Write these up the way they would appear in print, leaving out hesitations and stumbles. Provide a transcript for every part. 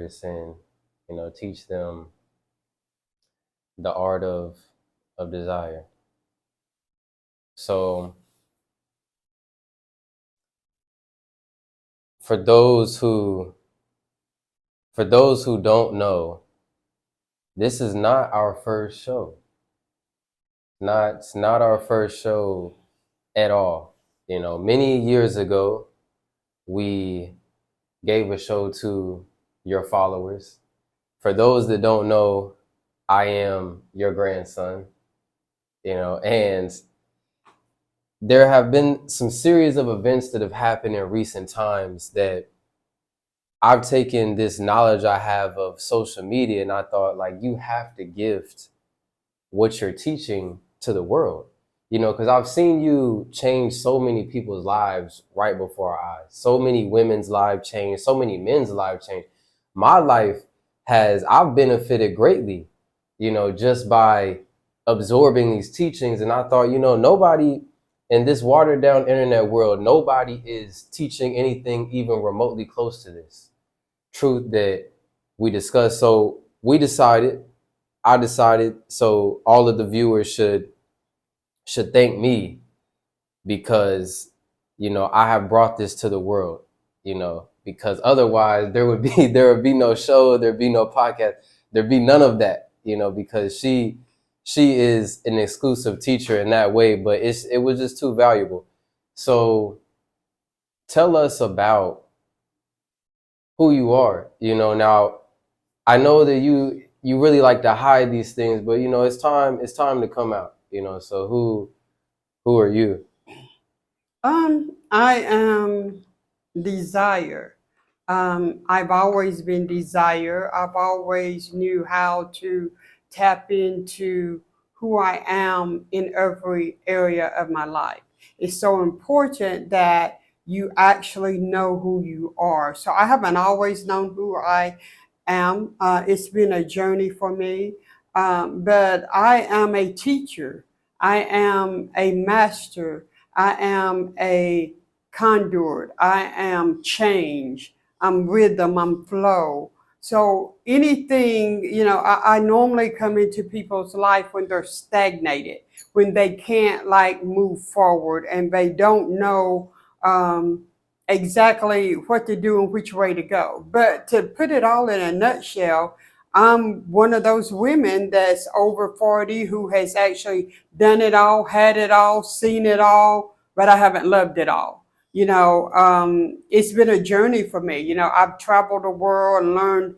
and teach them the art of desire. So for those who don't know, this is not our first show. It's not our first show at all. Many years ago, we gave a show to your followers. For those that don't know, I am your grandson, and there have been some series of events that have happened in recent times that I've taken this knowledge I have of social media and I thought, like, you have to gift what you're teaching to the world, because I've seen you change so many people's lives right before our eyes. So many women's lives change, so many men's lives change. My life I've benefited greatly, just by absorbing these teachings. And I thought, nobody in this watered down internet world, nobody is teaching anything even remotely close to this truth that we discussed. So I decided, so all of the viewers should thank me because, I have brought this to the world, because otherwise there would be no show, there'd be no podcast, there'd be none of that, because she is an exclusive teacher in that way, but it was just too valuable. So tell us about who you are. Now I know that you really like to hide these things, but it's time to come out. So who are you? I am desire. I've always been desire. I've always knew how to tap into who I am in every area of my life. It's so important that you actually know who you are. So I haven't always known who I am. It's been a journey for me, but I am a teacher. I am a master. I am a conduit. I am change. I'm rhythm. I'm flow. So anything, I normally come into people's life when they're stagnated, when they can't like move forward and they don't know exactly what to do and which way to go. But to put it all in a nutshell, I'm one of those women that's over 40 who has actually done it all, had it all, seen it all, but I haven't loved it all. It's been a journey for me. I've traveled the world and learned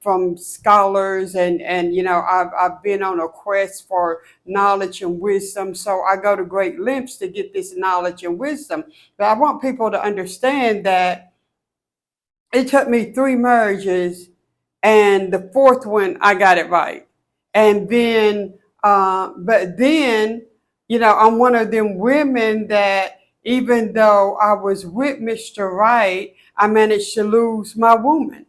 from scholars, and I've been on a quest for knowledge and wisdom. So I go to great lengths to get this knowledge and wisdom. But I want people to understand that it took me 3 marriages, and the fourth one I got it right. And then, but then, I'm one of them women that even though I was with Mr. Right, I managed to lose my woman.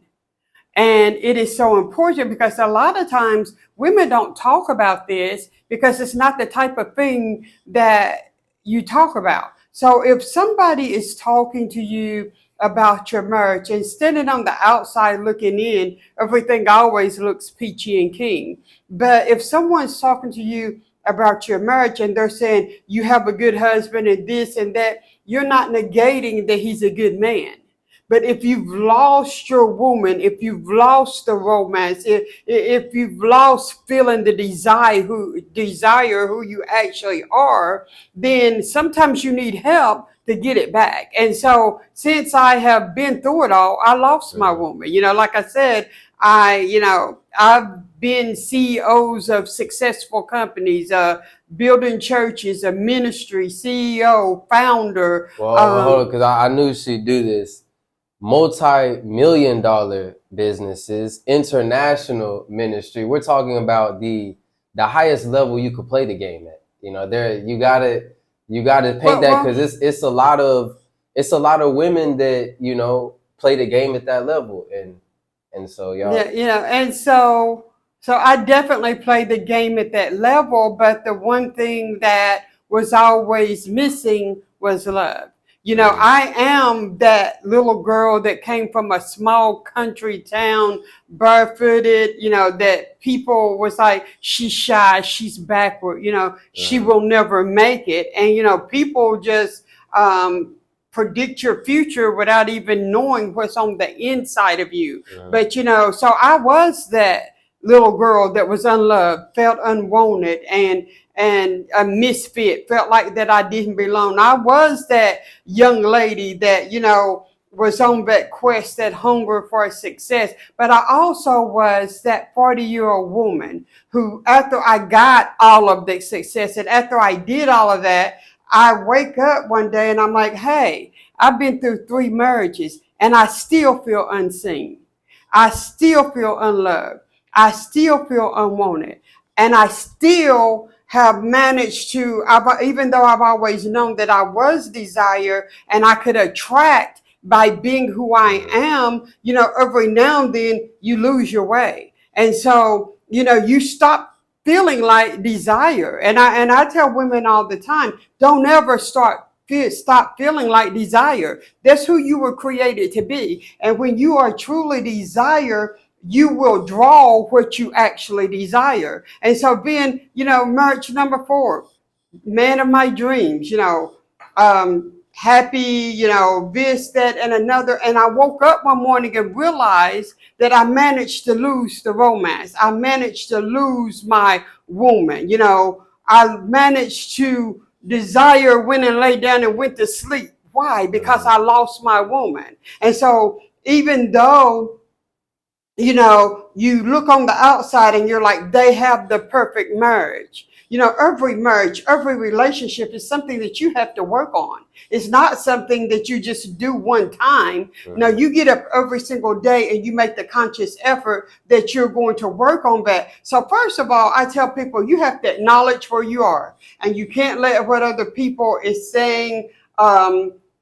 And it is so important because a lot of times women don't talk about this because it's not the type of thing that you talk about. So if somebody is talking to you about your marriage and standing on the outside looking in, everything always looks peachy and keen. But if someone's talking to you about your marriage and they're saying you have a good husband and this and that, you're not negating that he's a good man. But if you've lost your woman, if you've lost the romance, if you've lost feeling the desire who you actually are, then sometimes you need help to get it back. And so since I have been through it all, I lost my woman. Like I said, I've been CEOs of successful companies, building churches, a ministry, CEO, founder. Well, hold on, because I knew she'd do this. Multi-million-dollar businesses, international ministry. We're talking about the highest level you could play the game at. There you gotta paint that, because it's a lot of women that play the game at that level, and so y'all. Yeah, and so I definitely played the game at that level, but the one thing that was always missing was love. You know, I am that little girl that came from a small country town, barefooted, you know, that people was like, she's shy, she's backward, you know, she will never make it. And, you know, people just predict your future without even knowing what's on the inside of you. But, you know, so I was that little girl that was unloved, felt unwanted, and a misfit, felt like that I didn't belong. I was that young lady that, you know, was on that quest, that hunger for success. But I also was that 40-year-old woman who, after I got all of the success and after I did all of that, I wake up one day and I'm like, hey, I've been through 3 marriages and I still feel unseen. I still feel unloved. I still feel unwanted. And I still have managed to, even though I've always known that I was desire and I could attract by being who I am, you know, every now and then you lose your way. And so, you know, you stop feeling like desire. And I tell women all the time, don't ever stop feeling like desire. That's who you were created to be. And when you are truly desire, you will draw what you actually desire. And so being, you know, marriage number 4, man of my dreams, you know, happy, you know, this, that, and another. And I woke up one morning and realized that I managed to lose the romance. I managed to lose my woman. You know, I managed to desire, went and lay down and went to sleep. Why? Because I lost my woman. And so even though, you know, you look on the outside and you're like, they have the perfect marriage. You know, every marriage, every relationship is something that you have to work on. It's not something that you just do one time. No, you get up every single day and you make the conscious effort that you're going to work on that. So first of all, I tell people you have to acknowledge where you are, and you can't let what other people is saying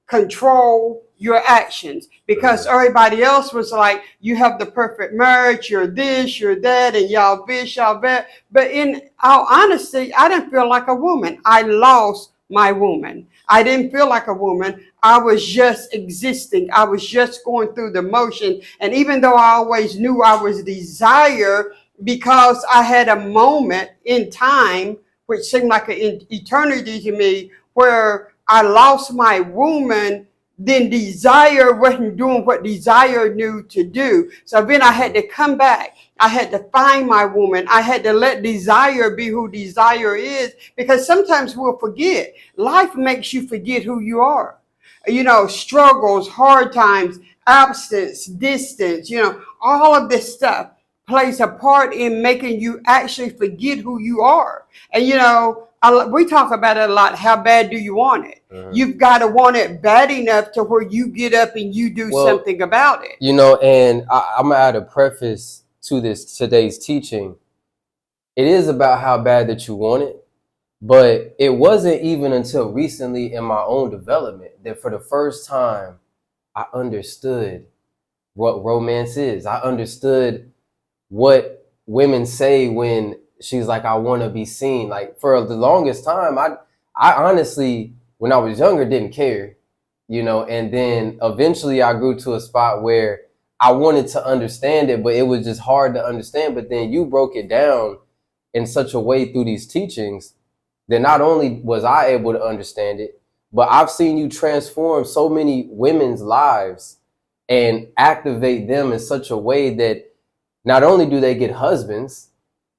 control your actions, because everybody else was like, you have the perfect marriage, you're this, you're that, and y'all this, y'all that. But in all honesty, I didn't feel like a woman. I lost my woman. I didn't feel like a woman. I was just existing. I was just going through the motion. And even though I always knew I was desire, because I had a moment in time, which seemed like an eternity to me, where I lost my woman, then desire wasn't doing what desire knew to do. So then I had to come back. I had to find my woman. I had to let desire be who desire is, because sometimes we'll forget. Life makes you forget who you are. You know, struggles, hard times, absence, distance, you know, all of this stuff plays a part in making you actually forget who you are. And, you know, we talk about it a lot. How bad do you want it? You've got to want it bad enough to where you get up and you do something about it. You know, and I'm going to add a preface to today's teaching. It is about how bad that you want it, but it wasn't even until recently in my own development that for the first time I understood what romance is. I understood what women say when she's like, I want to be seen. Like, for the longest time, I honestly, when I was younger, didn't care, you know, and then eventually I grew to a spot where I wanted to understand it, but it was just hard to understand. But then you broke it down in such a way through these teachings that not only was I able to understand it, but I've seen you transform so many women's lives and activate them in such a way that not only do they get husbands,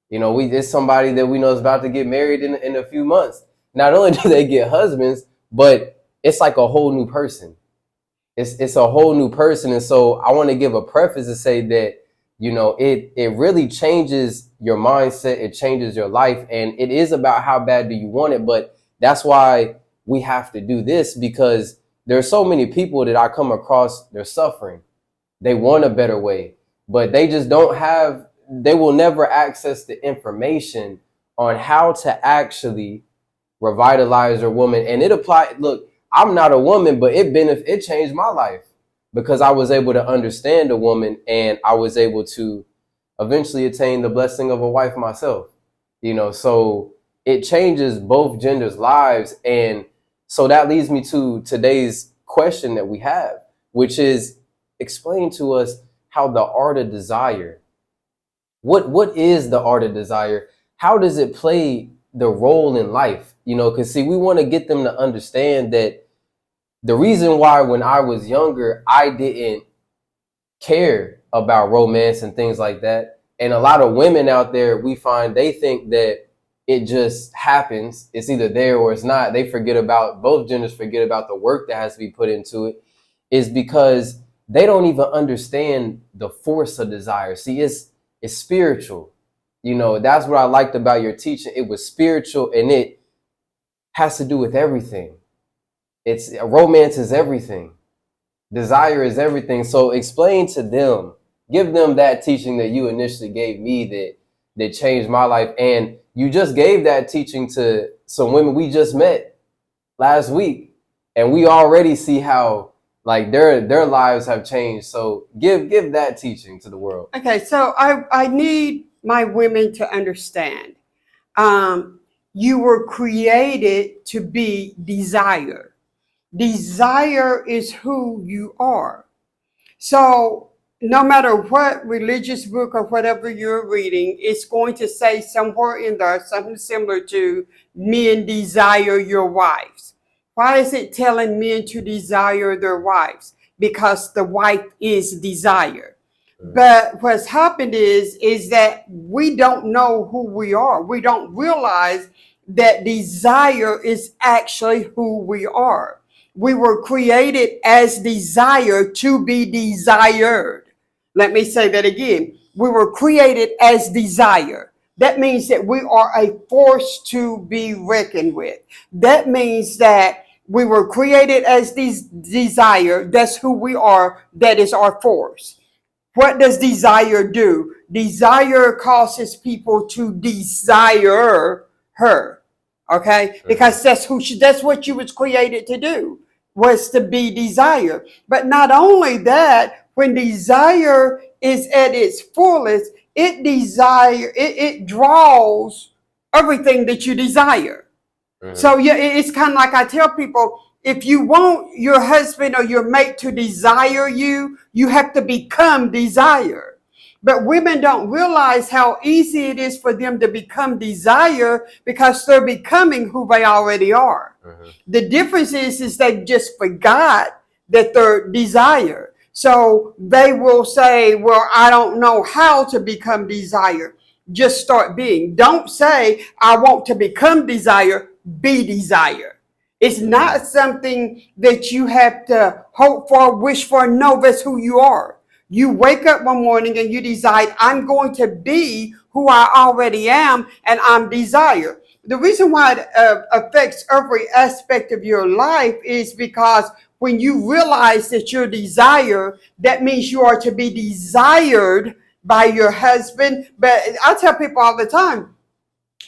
you know, it's somebody that we know is about to get married in a few months. Not only do they get husbands, but it's like a whole new person. It's a whole new person. And so I want to give a preface to say that, you know, it really changes your mindset. It changes your life. And it is about how bad do you want it. But that's why we have to do this, because there are so many people that I come across, they're suffering. They want a better way, but they just don't have, they will never access the information on how to actually revitalize their woman. And it applied, look, I'm not a woman, but it changed my life because I was able to understand a woman, and I was able to eventually attain the blessing of a wife myself, you know. So it changes both genders' lives. And so that leads me to today's question that we have, which is explain to us how the art of desire, what is the art of desire? How does it play the role in life? Because see, we want to get them to understand that the reason why when I was younger, I didn't care about romance and things like that. And a lot of women out there, we find they think that it just happens. It's either there or it's not. They forget about, both genders forget about the work that has to be put into it, is because they don't even understand the force of desire. See, it's spiritual. That's what I liked about your teaching. It was spiritual, and it has to do with everything. Romance is everything. Desire is everything. So explain to them, give them that teaching that you initially gave me that changed my life. And you just gave that teaching to some women we just met last week, and we already see how like their lives have changed. So give that teaching to the world. Okay, so I need my women to understand. You were created to be desire. Desire is who you are. So no matter what religious book or whatever you're reading, it's going to say somewhere in there something similar to men desire your wives. Why is it telling men to desire their wives? Because the wife is desire. But what's happened is that we don't know who we are. We don't realize that desire is actually who we are. We were created as desire to be desired. Let me say that again. We were created as desire. That means that we are a force to be reckoned with. That means that we were created as desire. That's who we are. That is our force. What does desire do? Desire causes people to desire her. Okay? Because that's what you was created to do, was to be desire. But not only that, when desire is at its fullest, it draws everything that you desire. So yeah, it's kind of like I tell people, if you want your husband or your mate to desire you, you have to become desire. But women don't realize how easy it is for them to become desire because they're becoming who they already are. The difference is they just forgot that they're desire. So they will say, well, I don't know how to become desire. Just start being. Don't say, I want to become desire. Be desire. It's not something that you have to hope for, wish for. No, that's who you are. You wake up one morning and you decide, I'm going to be who I already am, and I'm desire. The reason why it affects every aspect of your life is because when you realize that you're desire, that means you are to be desired by your husband. But I tell people all the time,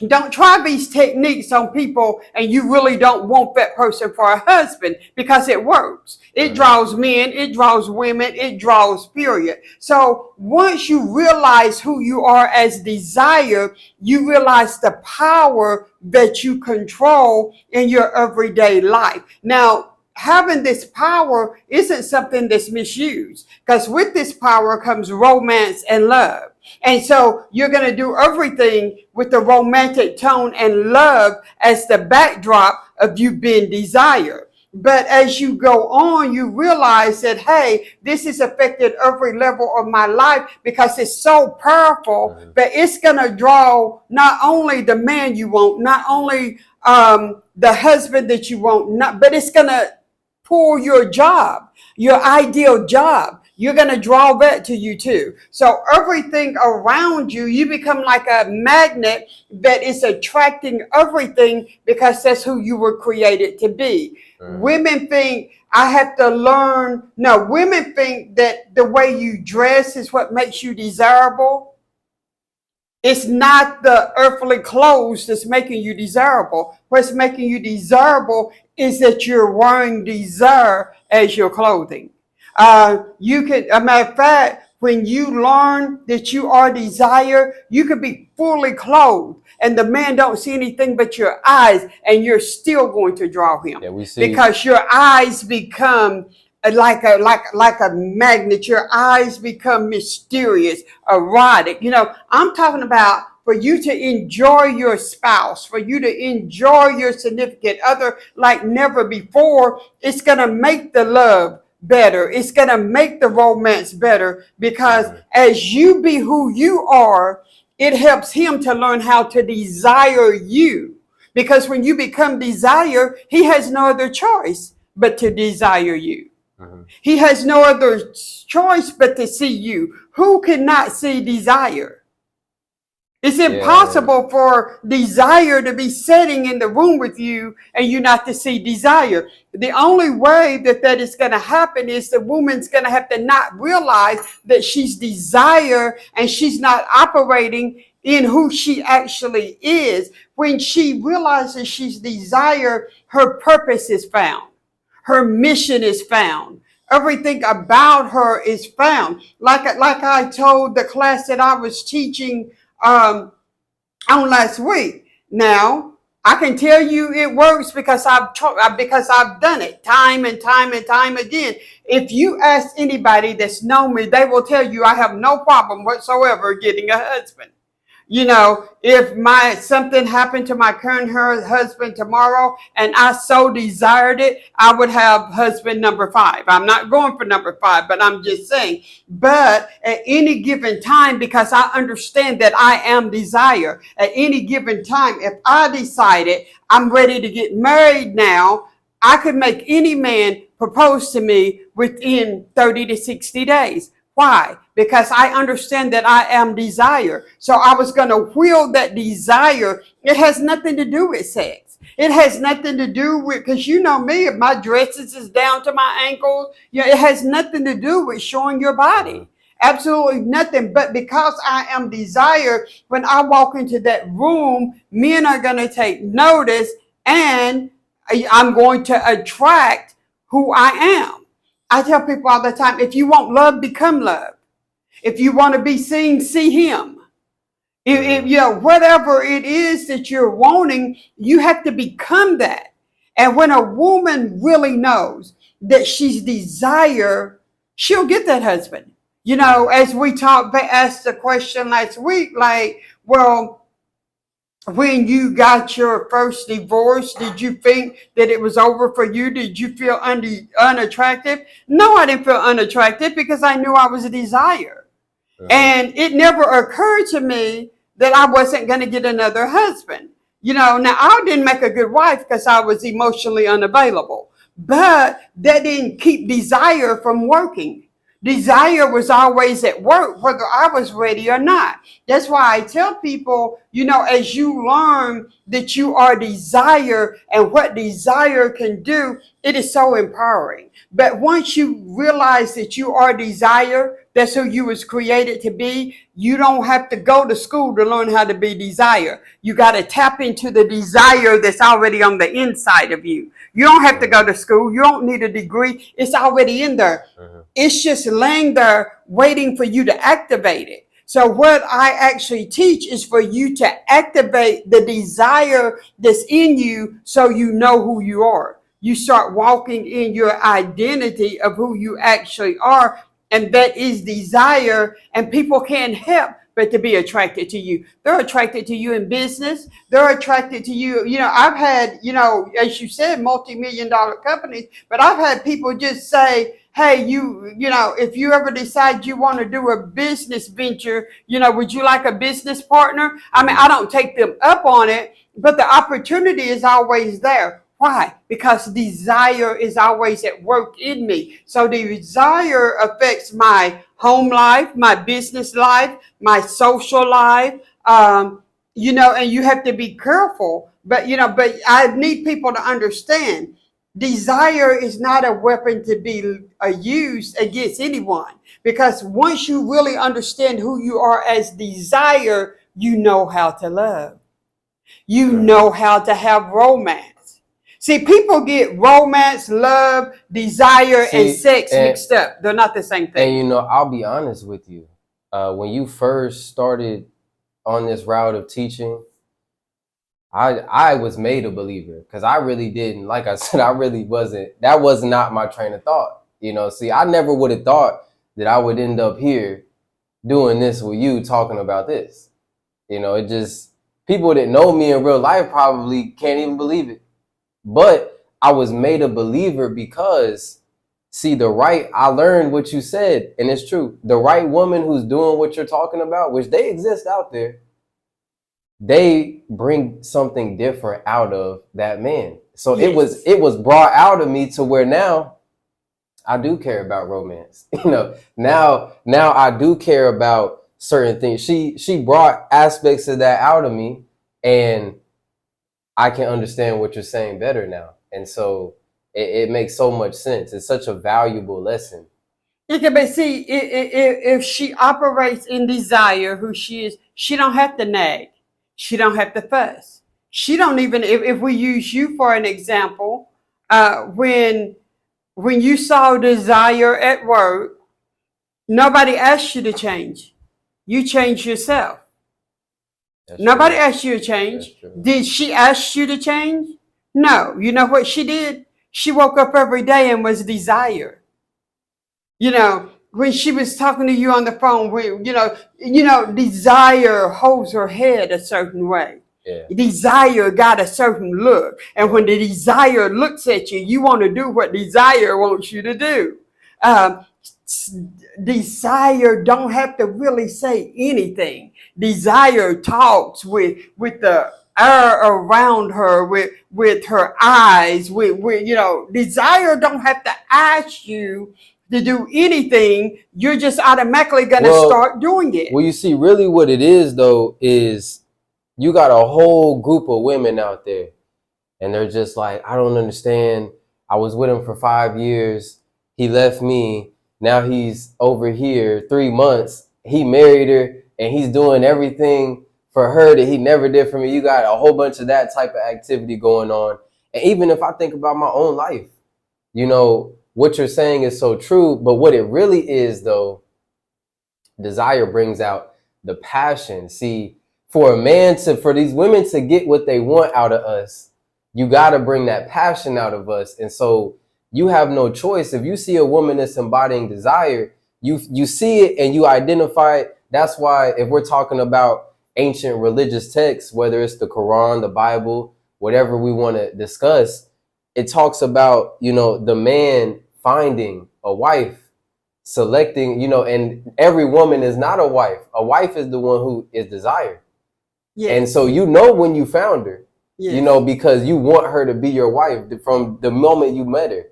don't try these techniques on people and you really don't want that person for a husband, because it works. It draws men, it draws women, it draws period. So once you realize who you are as desire, you realize the power that you control in your everyday life. Now, having this power isn't something that's misused, because with this power comes romance and love. And so you're going to do everything with the romantic tone and love as the backdrop of you being desire. But as you go on, you realize that, hey, this has affected every level of my life because it's so powerful that it's going to draw not only the man you want, not only the husband that you want, but it's going to pull your job, your ideal job. You're going to draw that to you too. So everything around you, you become like a magnet that is attracting everything because that's who you were created to be. Women think I have to learn. No, women think that the way you dress is what makes you desirable. It's not the earthly clothes that's making you desirable. What's making you desirable is that you're wearing desire as your clothing. A matter of fact, when you learn that you are desire, you could be fully clothed and the man don't see anything but your eyes, and you're still going to draw him. Yeah, we see. Because your eyes become like a magnet. Your eyes become mysterious, erotic. I'm talking about for you to enjoy your spouse, for you to enjoy your significant other like never before. It's going to make the love better. It's going to make the romance better, because as you be who you are, it helps him to learn how to desire you. Because when you become desire, he has no other choice but to desire you. He has no other choice but to see you. Who cannot see desire? It's impossible for desire to be sitting in the room with you and you not to see desire. The only way that is going to happen is the woman's going to have to not realize that she's desire and she's not operating in who she actually is. When she realizes she's desire, her purpose is found. Her mission is found. Everything about her is found. Like I told the class that I was teaching on last week. Now, I can tell you it works because I've done it time and time and time again. If you ask anybody that's known me, they will tell you I have no problem whatsoever getting a husband. If something happened to my current husband tomorrow and I so desired it, I would have husband number 5. I'm not going for number 5, but I'm just saying. But at any given time, because I understand that I am desire, at any given time, if I decided I'm ready to get married now, I could make any man propose to me within 30 to 60 days. Why? Because I understand that I am desire. So I was going to will that desire. It has nothing to do with sex. It has nothing to do with, because you know me, if my dresses is down to my ankles, it has nothing to do with showing your body. Absolutely nothing. But because I am desire, when I walk into that room, men are going to take notice and I'm going to attract who I am. I tell people all the time, if you want love, become love. If you want to be seen, see him. If whatever it is that you're wanting, you have to become that. And when a woman really knows that she's desire, she'll get that husband. As we asked the question last week, like, well, when you got your first divorce, did you think that it was over for you? Did you feel unattractive? No, I didn't feel unattractive because I knew I was a desire. And it never occurred to me that I wasn't going to get another husband. Now I didn't make a good wife because I was emotionally unavailable. But that didn't keep desire from working. Desire was always at work, whether I was ready or not. That's why I tell people, as you learn that you are desire and what desire can do, it is so empowering. But once you realize that you are desire, that's who you was created to be, you don't have to go to school to learn how to be desire. You got to tap into the desire that's already on the inside of you. You don't have to go to school. You don't need a degree. It's already in there. It's just laying there waiting for you to activate it. So what I actually teach is for you to activate the desire that's in you so you know who you are. You start walking in your identity of who you actually are, and that is desire, and people can't help but to be attracted to you. They're attracted to you in business. They're attracted to you. I've had, as you said, multi-million-dollar companies, but I've had people just say, hey, if you ever decide you want to do a business venture, would you like a business partner? I mean, I don't take them up on it, but the opportunity is always there. Why? Because desire is always at work in me. So the desire affects my home life, my business life, my social life, and you have to be careful. But I need people to understand desire is not a weapon to be used against anyone. Because once you really understand who you are as desire, you know how to love. You know how to have romance. See, people get romance, love, desire, and sex mixed up. They're not the same thing. And I'll be honest with you. When you first started on this route of teaching, I was made a believer because I really didn't. Like I said, I really wasn't. That was not my train of thought. See, I never would have thought that I would end up here doing this with you, talking about this. It just, people that know me in real life probably can't even believe it. But I was made a believer because, see, I learned what you said, and it's true. The right woman who's doing what you're talking about, which they exist out there, they bring something different out of that man. So yes. it was brought out of me to where now I do care about romance. Now I do care about certain things. She brought aspects of that out of me, and I can understand what you're saying better now. And so it makes so much sense. It's such a valuable lesson. But see, if she operates in desire, who she is, she don't have to nag. She don't have to fuss. She don't even, if we use you for an example, when you saw desire at work, nobody asked you to change. You changed yourself. That's Nobody true. Asked you to change. Did she ask you to change? No. You know what she did? She woke up every day and was desire. When she was talking to you on the phone, desire holds her head a certain way. Yeah. Desire got a certain look. And when the desire looks at you, you want to do what desire wants you to do. Desire don't have to really say anything. Desire talks with the air around her, with her eyes, desire don't have to ask you to do anything. You're just automatically going to start doing it. Well, you see, really what it is, though, is you got a whole group of women out there, and they're just like, I don't understand. I was with him for 5 years. He left me. Now he's over here 3 months. He married her, and he's doing everything for her that he never did for me. You got a whole bunch of that type of activity going on. And even if I think about my own life, what you're saying is so true, but what it really is, though, desire brings out the passion. See, for these women to get what they want out of us, you got to bring that passion out of us. And so you have no choice. If you see a woman that's embodying desire, you see it and you identify it. That's why if we're talking about ancient religious texts, whether it's the Quran, the Bible, whatever we want to discuss, it talks about, the man finding a wife, selecting, and every woman is not a wife. A wife is the one who is desired. Yes. And so when you found her, yes. Because you want her to be your wife from the moment you met her.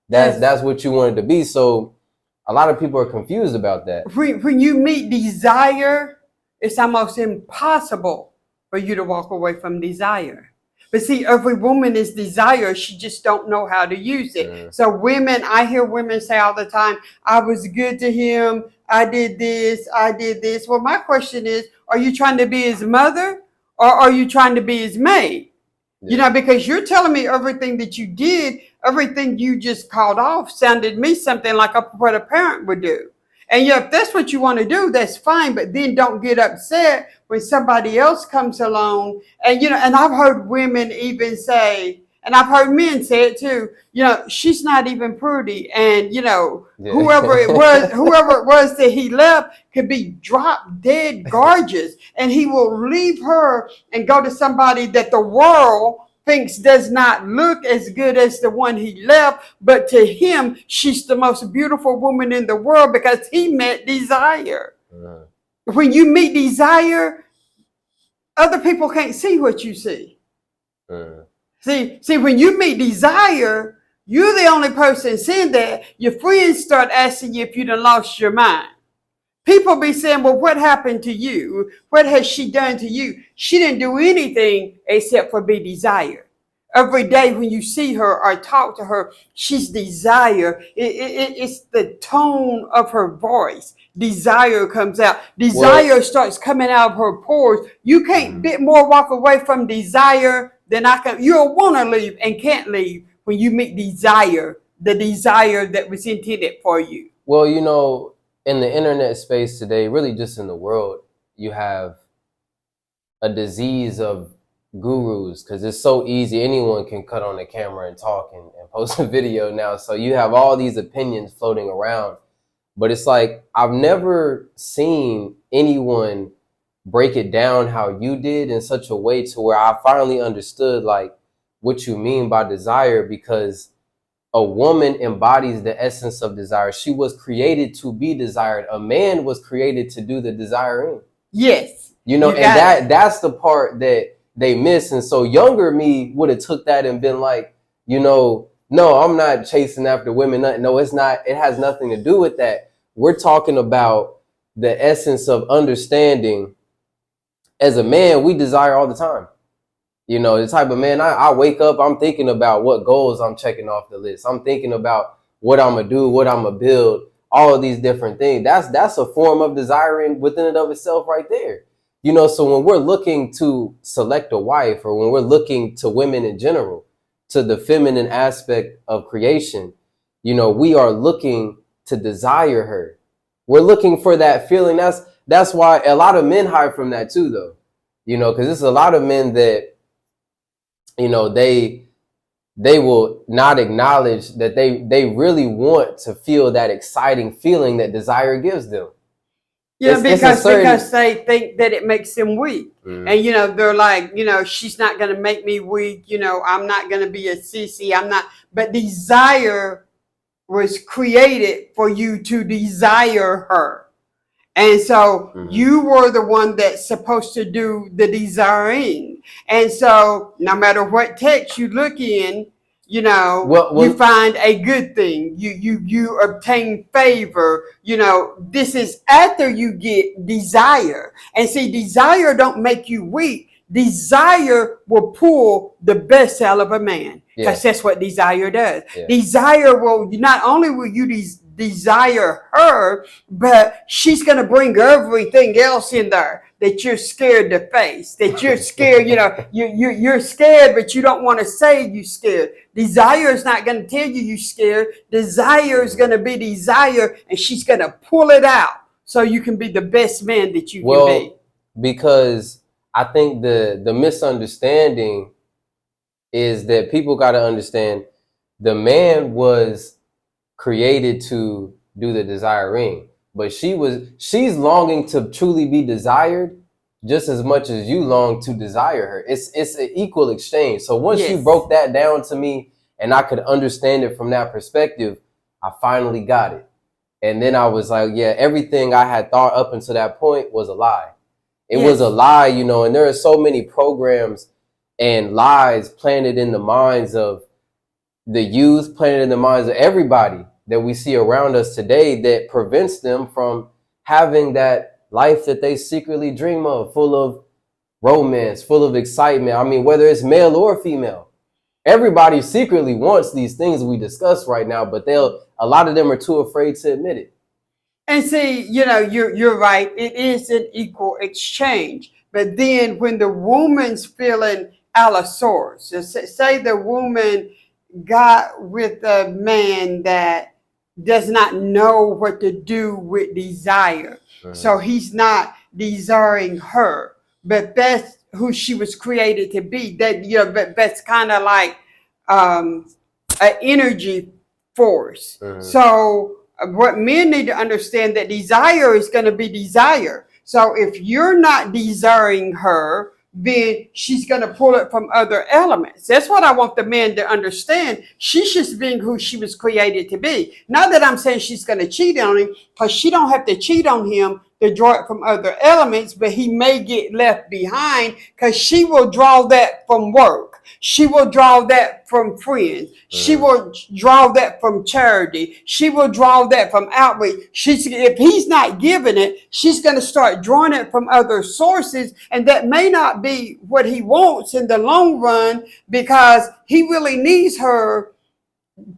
That's what you wanted to be. So a lot of people are confused about that. When you meet desire, it's almost impossible for you to walk away from desire. But see, every woman is desire. She just don't know how to use it. Yeah. So I hear women say all the time, I was good to him. I did this. Well, my question is, are you trying to be his mother or are you trying to be his maid? Yeah. Because you're telling me everything that you did, everything you just called off sounded to me something like what a parent would do. And if that's what you want to do, that's fine. But then don't get upset when somebody else comes along. And, and I've heard women even say, and I've heard men say it too, she's not even pretty. And, whoever it was that he left could be drop dead gorgeous. And he will leave her and go to somebody that the world thinks does not look as good as the one he left, but to him, she's the most beautiful woman in the world because he met desire. When you meet desire, other people can't see what you see. See, when you meet desire, you're the only person seeing that. Your friends start asking you if you done lost your mind. People be saying, well, what happened to you? What has she done to you? She didn't do anything except for be desire. Every day when you see her or talk to her, she's desire. It's the tone of her voice. Desire comes out. Desire starts coming out of her pores. You can't bit more walk away from desire then you'll want to leave and can't leave when you meet the desire that was intended for you. Well, you know, in the internet space today, really just in the world, you have a disease of gurus because it's so easy. Anyone can cut on the camera and talk and post a video now. So you have all these opinions floating around. But it's like, I've never seen anyone break it down how you did in such a way to where I finally understood like what you mean by desire, because a woman embodies the essence of desire. She was created to be desired. A man was created to do the desiring. Yes. You know, and that's the part that they miss. And so younger me would have took that and been like, you know, no, I'm not chasing after women. No, it's not. It has nothing to do with that. We're talking about the essence of understanding. As a man, we desire all the time. You know, the type of man I wake up, I'm thinking about what goals I'm checking off the list. I'm thinking about what I'm going to do, what I'm going to build, all of these different things. That's a form of desiring within and of itself right there. You know, so when we're looking to select a wife, or when we're looking to women in general, to the feminine aspect of creation, you know, we are looking to desire her. We're looking for that feeling. That's why a lot of men hide from that too, though. You know, because there's a lot of men that, you know, they will not acknowledge that they really want to feel that exciting feeling that desire gives them. Yeah, because they think that it makes them weak. Mm-hmm. And, you know, they're like, you know, she's not going to make me weak. You know, I'm not going to be a sissy. I'm not. But desire was created for you to desire her. And so you were the one that's supposed to do the desiring. And so no matter what text you look in, you know, you find a good thing. You obtain favor. You know, this is after you get desire. And see, desire don't make you weak. Desire will pull the best out of a man. Because that's what desire does. Yeah. Desire will, not only will you desire her, but she's going to bring everything else in there that you're scared to face, that you're scared, you know, you're scared, but you don't want to say you're scared. Desire is not going to tell you you're scared. Desire is going to be desire, and she's going to pull it out so you can be the best man that you can be. Because I think the misunderstanding is that people got to understand the man was created to do the desiring, but she's longing to truly be desired just as much as you long to desire her. It's an equal exchange. So once you broke that down to me and I could understand it from that perspective, I finally got it. And then I was like, yeah, everything I had thought up until that point was a lie. It was a lie, you know, and there are so many programs and lies planted in the minds of the youth, planted in the minds of everybody that we see around us today that prevents them from having that life that they secretly dream of, full of romance, full of excitement. I mean, whether it's male or female, everybody secretly wants these things we discuss right now, but a lot of them are too afraid to admit it. And see, you know, you're right. It is an equal exchange. But then when the woman's feeling out of sorts, say the woman got with a man that does not know what to do with desire. Mm-hmm. So he's not desiring her, but that's who she was created to be. That, you know, but that's kind of like an energy force. Mm-hmm. So what men need to understand, that desire is going to be desire. So if you're not desiring her, then she's going to pull it from other elements. That's what I want the man to understand. She's just being who she was created to be. Not that I'm saying she's going to cheat on him, because she don't have to cheat on him to draw it from other elements, but he may get left behind because she will draw that from work. She will draw that from friends. She will draw that from charity. She will draw that from outreach. If he's not giving it, she's going to start drawing it from other sources. And that may not be what he wants in the long run, because he really needs her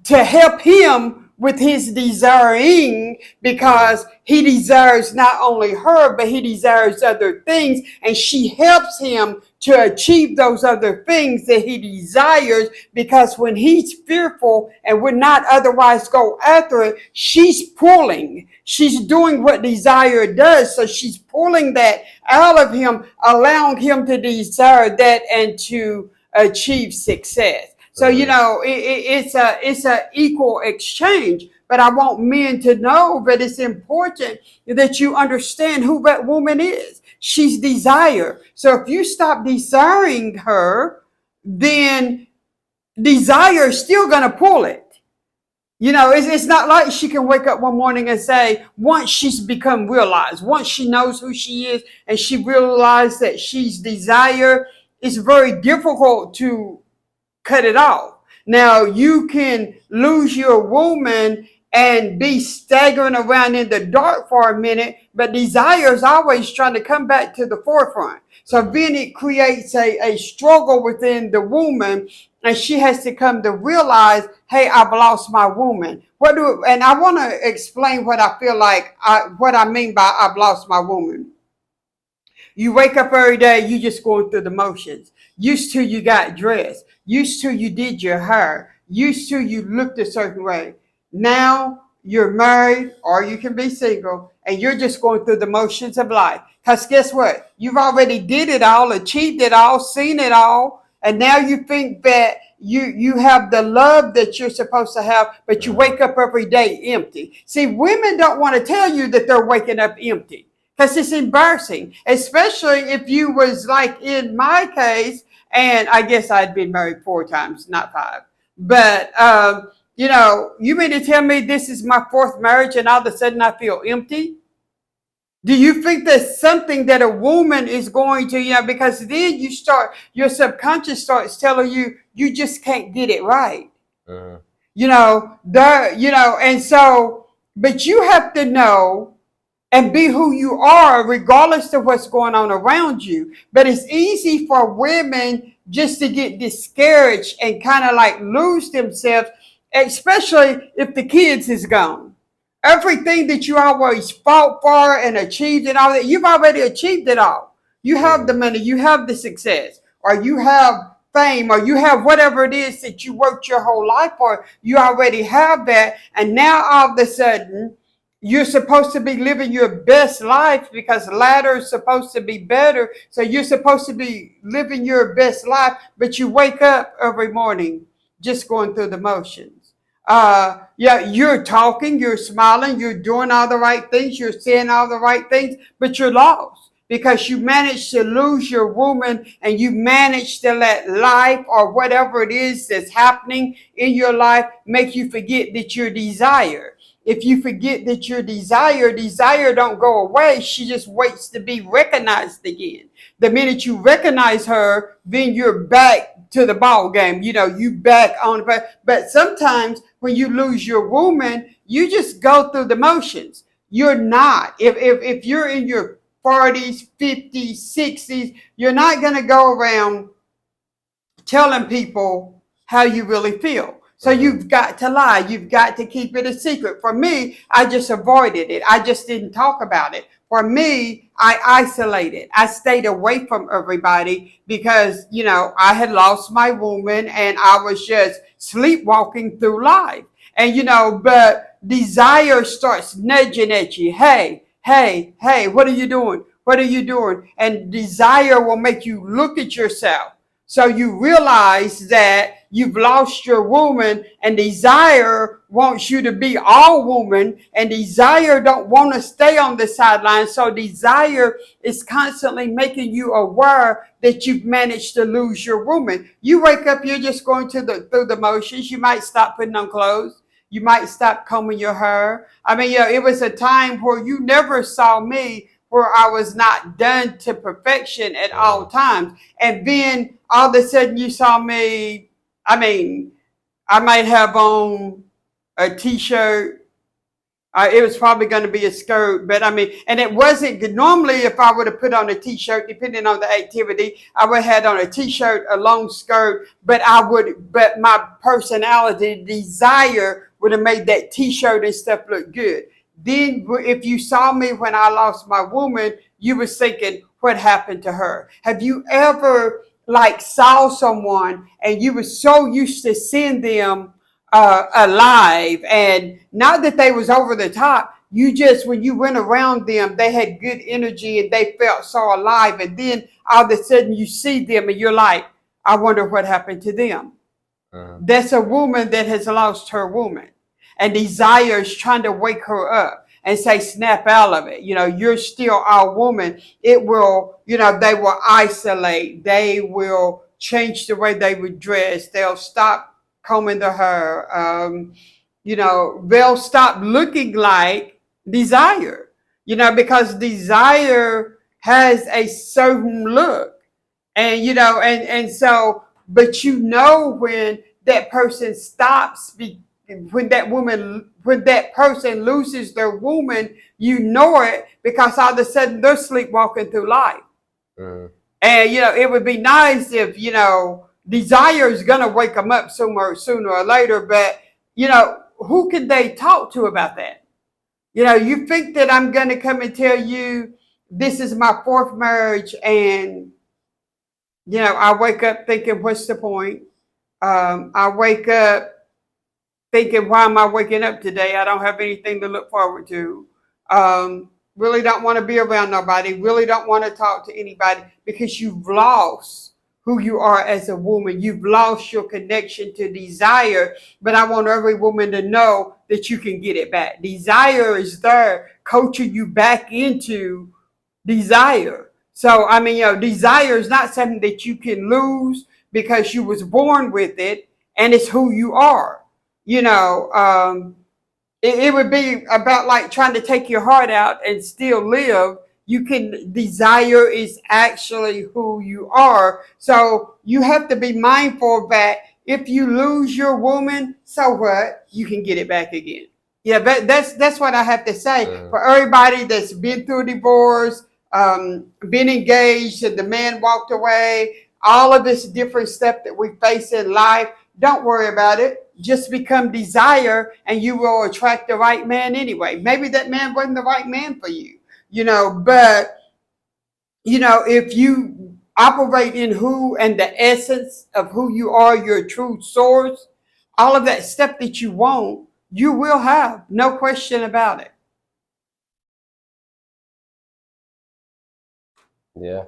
to help him with his desiring, because he desires not only her, but he desires other things, and she helps him to achieve those other things that he desires, because when he's fearful and would not otherwise go after it, she's pulling. She's doing what desire does. So she's pulling that out of him, allowing him to desire that and to achieve success. So, it's a equal exchange. But I want men to know that it's important that you understand who that woman is. She's desire. So if you stop desiring her, then desire is still going to pull it. It's not like she can wake up one morning and say, once she's become realized, once she knows who she is and she realized that she's desire, it's very difficult to cut it off. Now, you can lose your woman and be staggering around in the dark for a minute, but desire is always trying to come back to the forefront. So then it creates a struggle within the woman, and she has to come to realize, hey, I've lost my woman. And I want to explain what I feel like, what I mean by I've lost my woman. You wake up every day, you just going through the motions. Used to, you got dressed. Used to, you did your hair. Used to, you looked a certain way. Now you're married, or you can be single, and you're just going through the motions of life. Because guess what? You've already did it all, achieved it all, seen it all, and now you think that you have the love that you're supposed to have, but you wake up every day empty. See, women don't want to tell you that they're waking up empty, because it's embarrassing, especially if you was like in my case, and I guess I'd been married 4 times, not 5. But, you mean to tell me this is my 4th marriage and all of a sudden I feel empty? Do you think that's something that a woman is going to, because then your subconscious starts telling you, you just can't get it right. And so, but you have to know and be who you are regardless of what's going on around you. But it's easy for women just to get discouraged and kind of like lose themselves, especially if the kids is gone. Everything that you always fought for and achieved and all that, you've already achieved it all. You have the money, you have the success, or you have fame, or you have whatever it is that you worked your whole life for. You already have that. And now all of a sudden, you're supposed to be living your best life, because latter is supposed to be better. So you're supposed to be living your best life, but you wake up every morning just going through the motions. You're talking, you're smiling, you're doing all the right things, you're saying all the right things, but you're lost because you managed to lose your woman, and you managed to let life or whatever it is that's happening in your life make you forget that you're desire. If you forget that you're desire don't go away. She just waits to be recognized again. The minute you recognize her, then you're back to the ball game. You back on. But sometimes when you lose your woman, you just go through the motions. You're not. If you're in your 40s, 50s, 60s, you're not going to go around telling people how you really feel. So you've got to lie. You've got to keep it a secret. For me, I just avoided it. I just didn't talk about it. For me, I isolated. I stayed away from everybody because, I had lost my woman and I was just sleepwalking through life. And, but desire starts nudging at you. Hey, what are you doing? What are you doing? And desire will make you look at yourself. So you realize that you've lost your woman, and desire wants you to be all woman, and desire don't want to stay on the sideline. So desire is constantly making you aware that you've managed to lose your woman. You wake up, you're just going through the motions. You might stop putting on clothes. You might stop combing your hair. I mean, it was a time where you never saw me where I was not done to perfection at all times. And then all of a sudden you saw me, I might have on a t-shirt It was probably going to be a skirt, but I mean, and it wasn't good. Normally, if I would have put on a t-shirt, depending on the activity, I would have had on a t-shirt, a long skirt, but my personality, desire would have made that t-shirt and stuff look good. Then if you saw me when I lost my woman, you was thinking, what happened to her? Have you ever like saw someone and you were so used to seeing them alive, and not that they was over the top, you just, when you went around them, they had good energy and they felt so alive, and then all of a sudden you see them and you're like, I wonder what happened to them. That's a woman that has lost her woman, and desire is trying to wake her up and say, snap out of it. You're still our woman. It will, they will isolate. They will change the way they would dress. They'll stop combing their hair. They'll stop looking like desire, because desire has a certain look. And, and so, but when that person stops, when that person loses their woman, you know it, because all of a sudden they're sleepwalking through life. And, it would be nice if, desire is going to wake them up sooner or later, but, who can they talk to about that? You think that I'm going to come and tell you this is my fourth marriage, and, I wake up thinking, what's the point? I wake up thinking, why am I waking up today? I don't have anything to look forward to. Really don't want to be around nobody. Really don't want to talk to anybody, because you've lost who you are as a woman. You've lost your connection to desire. But I want every woman to know that you can get it back. Desire is there, coaching you back into desire. So, I mean, desire is not something that you can lose, because you was born with it, and it's who you are. It would be about like trying to take your heart out and still live. Desire is actually who you are. So you have to be mindful that if you lose your woman, so what? You can get it back again. Yeah, but that's what I have to say. For everybody that's been through divorce, been engaged, and the man walked away, all of this different stuff that we face in life, don't worry about it. Just become desire, and you will attract the right man anyway. Maybe that man wasn't the right man for you, but, if you operate in who and the essence of who you are, your true source, all of that stuff that you want, you will have, no question about it. Yeah.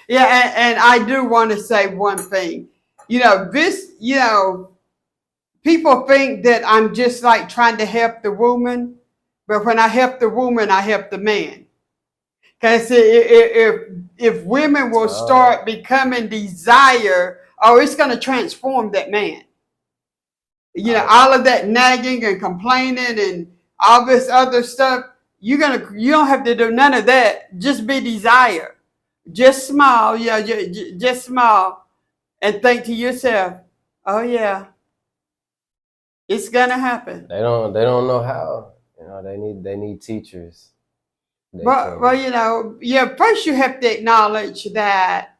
Yeah, and I do want to say one thing. People think that I'm just like trying to help the woman, but when I help the woman, I help the man. Because if women will start becoming desire, it's going to transform that man. All of that nagging and complaining and all this other stuff, you don't have to do none of that. Just be desire. Just smile, just smile, and think to yourself, oh yeah, it's gonna happen. They don't know how. They need teachers. Well, first you have to acknowledge that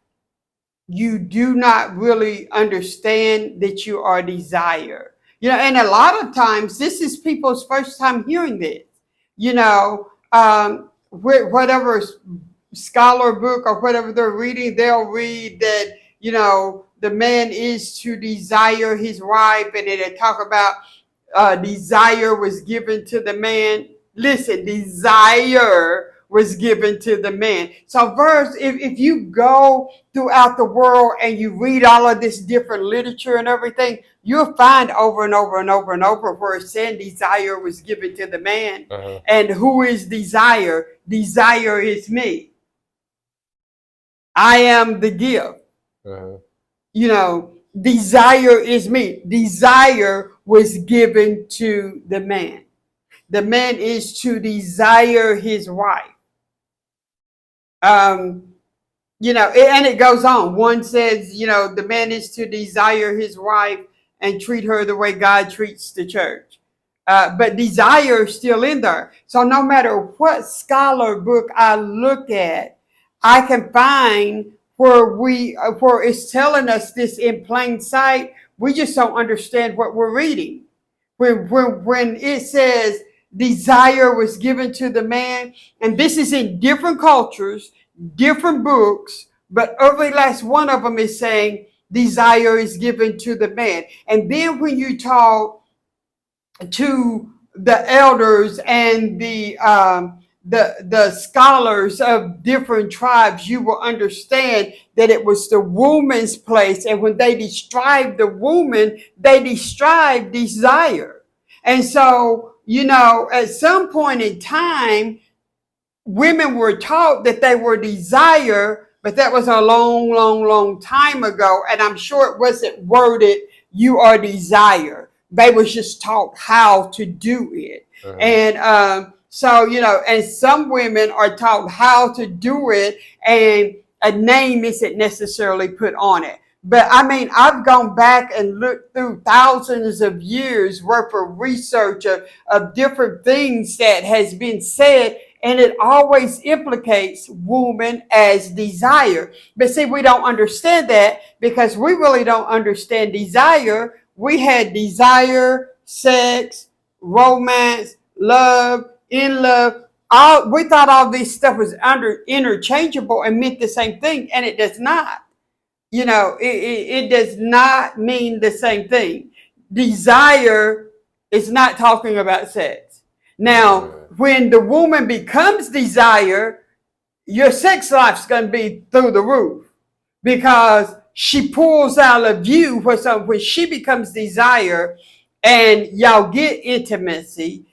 you do not really understand that you are desire. And a lot of times this is people's first time hearing this. Whatever scholar book or whatever they're reading, they'll read that, the man is to desire his wife, and it'll talk about desire was given to the man. Listen, desire was given to the man. So if you go throughout the world and you read all of this different literature and everything, you'll find over and over and over and over where it's saying desire was given to the man. And who is desire? Desire is me. I am the gift. Desire is me. Desire was given to the man. The man is to desire his wife. And it goes on. One says, the man is to desire his wife, and treat her the way God treats the church. But desire is still in there. So no matter what scholar book I look at, I can find where it's telling us this in plain sight. We just don't understand what we're reading. When it says desire was given to the man, and this is in different cultures, different books, but every last one of them is saying desire is given to the man. And then when you talk to the elders and the scholars of different tribes, you will understand that it was the woman's place. And when they described the woman, they described desire. And so, at some point in time, women were taught that they were desire, but that was a long, long, long time ago. And I'm sure it wasn't worded, you are desire. They was just taught how to do it. Uh-huh. And so, and some women are taught how to do it, and a name isn't necessarily put on it. But I mean, I've gone back and looked through thousands of years worth of research of different things that has been said, and it always implicates woman as desire. But see, we don't understand that because we really don't understand desire. We had desire, sex, romance, love, in love. We thought all this stuff was interchangeable and meant the same thing, and it does not. It does not mean the same thing. Desire is not talking about sex. Now, when the woman becomes desire, your sex life's going to be through the roof because she pulls out of you when she becomes desire and y'all get intimacy.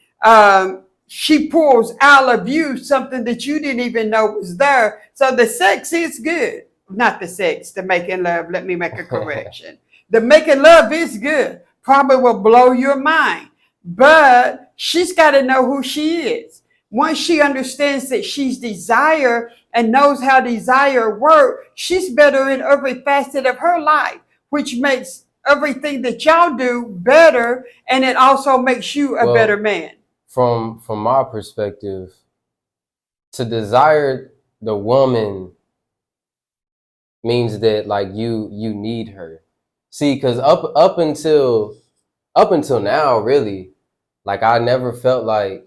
She pulls out of you something that you didn't even know was there. So the sex is good. Not the sex, the making love. Let me make a correction. The making love is good. Probably will blow your mind. But she's got to know who she is. Once she understands that she's desire and knows how desire works, she's better in every facet of her life, which makes everything that y'all do better, and it also makes you a better man. From my perspective, to desire the woman means that like you need her. See, because up until now, really, like I never felt like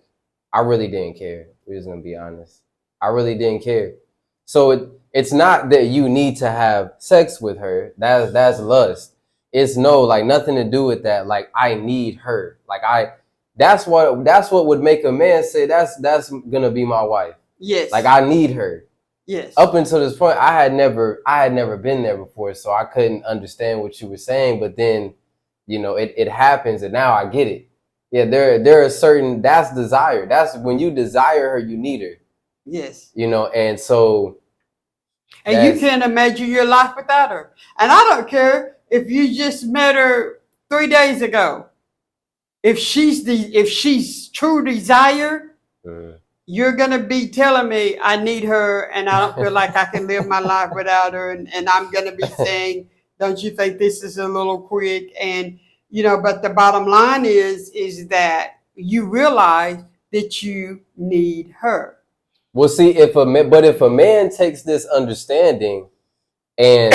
I really didn't care. We're just gonna be honest. I really didn't care. So it's not that you need to have sex with her. That's lust. It's like nothing to do with that. Like I need her. That's what would make a man say that's gonna be my wife. Yes. Like I need her. Yes. Up until this point, I had never been there before, so I couldn't understand what you were saying. But then, it happens, and now I get it. Yeah, there are certain, that's desire. That's when you desire her, you need her. Yes. And so. And you can't imagine your life without her. And I don't care if you just met her 3 days ago. If she's true desire. You're going to be telling me I need her and I don't feel like I can live my life without her. And I'm going to be saying, don't you think this is a little quick? And, but the bottom line is that you realize that you need her. Well, see, if a man takes this understanding and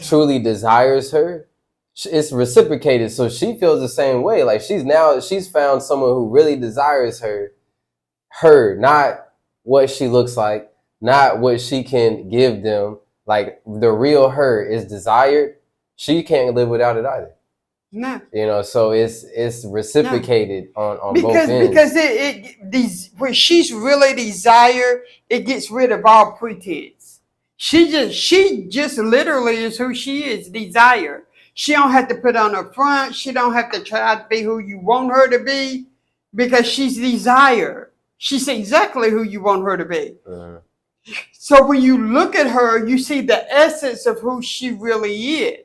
truly desires her, it's reciprocated. So she feels the same way. Like she's found someone who really desires her, not what she looks like, not what she can give them. Like the real her is desired. She can't live without it either. No. So it's reciprocated on both ends. Because when she's really desired, it gets rid of all pretense. She just literally is who she is, desire. She don't have to put on a front. She don't have to try to be who you want her to be because she's desire. She's exactly who you want her to be. Uh-huh. So when you look at her, you see the essence of who she really is.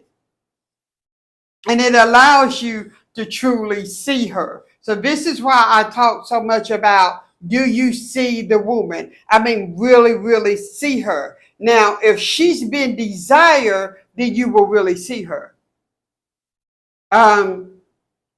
And it allows you to truly see her. So this is why I talk so much about, do you see the woman? I mean, really, really see her. Now, if she's been desired, then you will really see her. Um,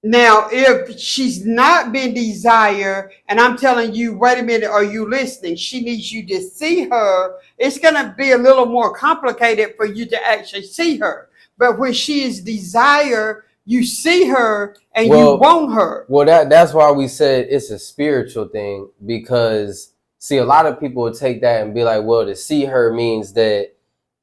Now, if she's not been desired, and I'm telling you, wait a minute, are you listening? She needs you to see her. It's going to be a little more complicated for you to actually see her. But when she is desired, you see her and you Well, want her. well, that's why we said it's a spiritual thing, because see, a lot of people will take that and be like, well, to see her means that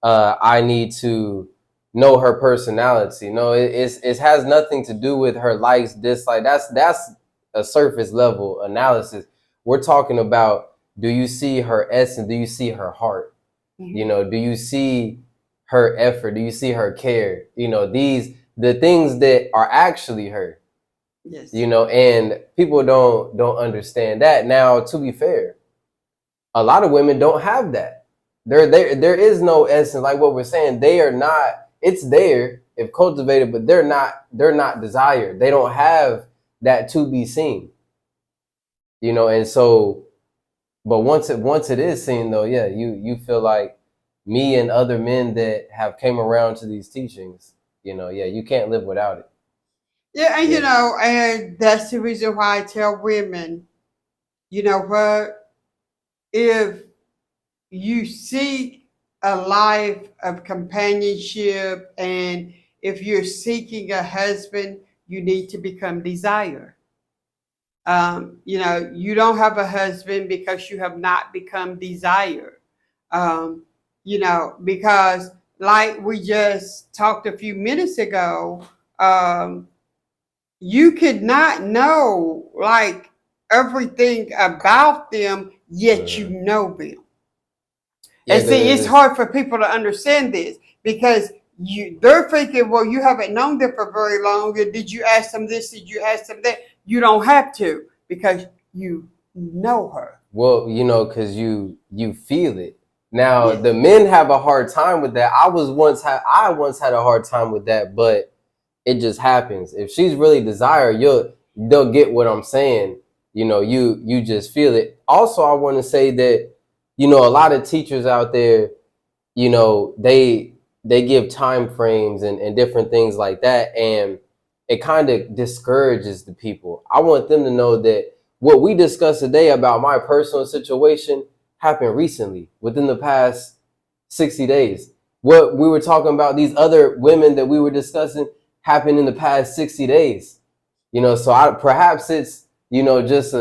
I need to know her personality. No, it has nothing to do with her likes, dislikes. That's a surface level analysis. We're talking about, do you see her essence? Do you see her heart? Mm-hmm. You know, do you see her effort? Do you see her care? You know, the things that are actually her. Yes. You know, and people don't understand that. Now, to be fair, a lot of women don't have that. There is no essence, like what we're saying. They are not. It's there if cultivated, but they're not desired. They don't have that to be seen. You know, and so, but once it is seen, though, yeah, you feel like me and other men that have came around to these teachings. You know, yeah, you can't live without it. Yeah, and Yeah. and that's the reason why I tell women, you know what, if you seek a life of companionship, and if you're seeking a husband, you need to become desire. You don't have a husband because you have not become desire. Because like we just talked a few minutes ago, um, you could not know like everything about them, yet you Mhm. know them. Yeah, And because see, it's it's hard for people to understand this because they're thinking, well, you haven't known them for very long. And did you ask them this? Did you ask them that? You don't have to because you know her. well, you know, because you feel it. Now, Yes. the men have a hard time with that. I once had a hard time with that, but it just happens. If she's really desired, they'll get what I'm saying. You know, you just feel it. Also, I want to say that, you know, a lot of teachers out there, you know, they give time frames and different things like that, and it kind of discourages the people. I want them to know that what we discussed today about my personal situation happened recently, within the past 60 days. What we were talking about, these other women that we were discussing, happened in the past 60 days. You know, so perhaps it's, you know, just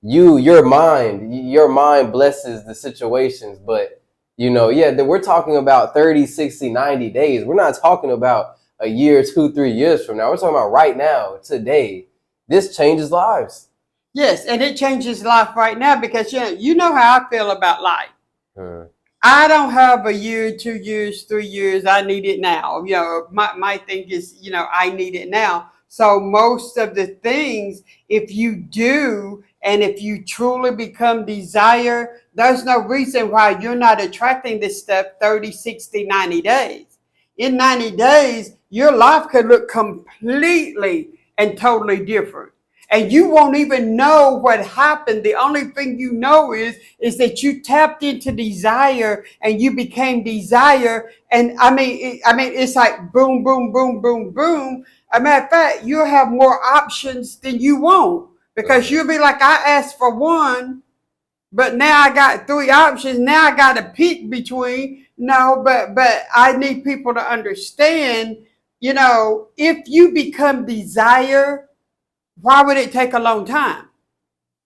your mind blesses the situations, but you know, yeah, that we're talking about 30, 60, 90 days. We're not talking about a year, 2, 3 years from now. We're talking about right now, today. This changes lives. Yes, and it changes life right now because you know how I feel about life. Hmm. I don't have a year, 2 years, 3 years. I need it now. My thing is, I need it now. So most of the things, if you do, and if you truly become desire, there's no reason why you're not attracting this stuff 30, 60, 90 days. In 90 days, your life could look completely and totally different. And you won't even know what happened. The only thing you know is that you tapped into desire and you became desire. And I mean, it's like boom, boom, boom, boom, boom. As a matter of fact, you'll have more options than you want because Hmm. you'll be like, I asked for one, but now I got three options. Now I got to pick between. No, but I need people to understand. If you become desire, why would it take a long time?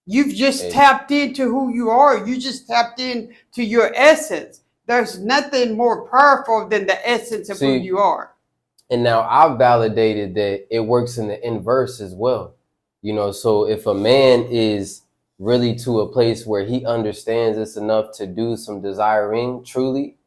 You've just Hey, tapped into who you are. You just tapped into your essence. There's nothing more powerful than the essence of who see, you are. and now I've validated that it works in the inverse as well. You know, so if a man is really to a place where he understands it's enough to do some desiring truly,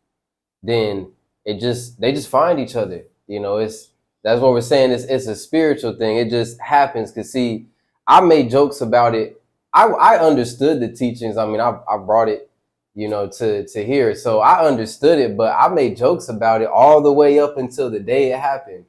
then they just find each other. You know, that's what we're saying. It's a spiritual thing. It just happens. Cause see, I made jokes about it. I understood the teachings. I mean, I brought it, you know, to here. So I understood it, but I made jokes about it all the way up until the day it happened.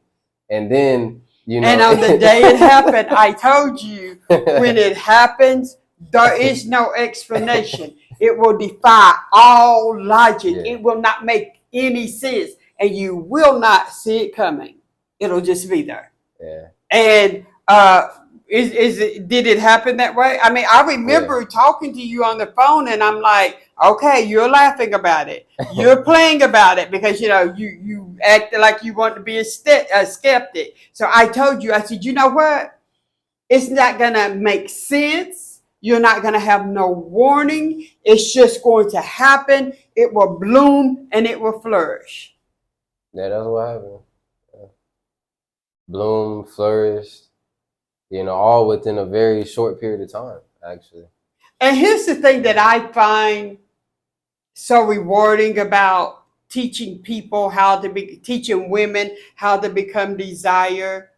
And then, you And know, on the day it happened, I told you when it happens, there is no explanation. It will defy all logic. yeah. It will not make any sense. And you will not see it coming. It'll just be there. Yeah. And did it happen that way? I mean, I remember talking to you on the phone, and I'm like, okay, you're laughing about it, you're playing about it because you acted like you want to be a skeptic. So I told you, I said, you know what? It's not gonna make sense. You're not gonna have no warning. It's just going to happen. It will bloom and it will flourish. Yeah, that's what happened. Bloom, flourished, all within a very short period of time, actually. And here's the thing that I find so rewarding about teaching people how to be teaching women how to become desire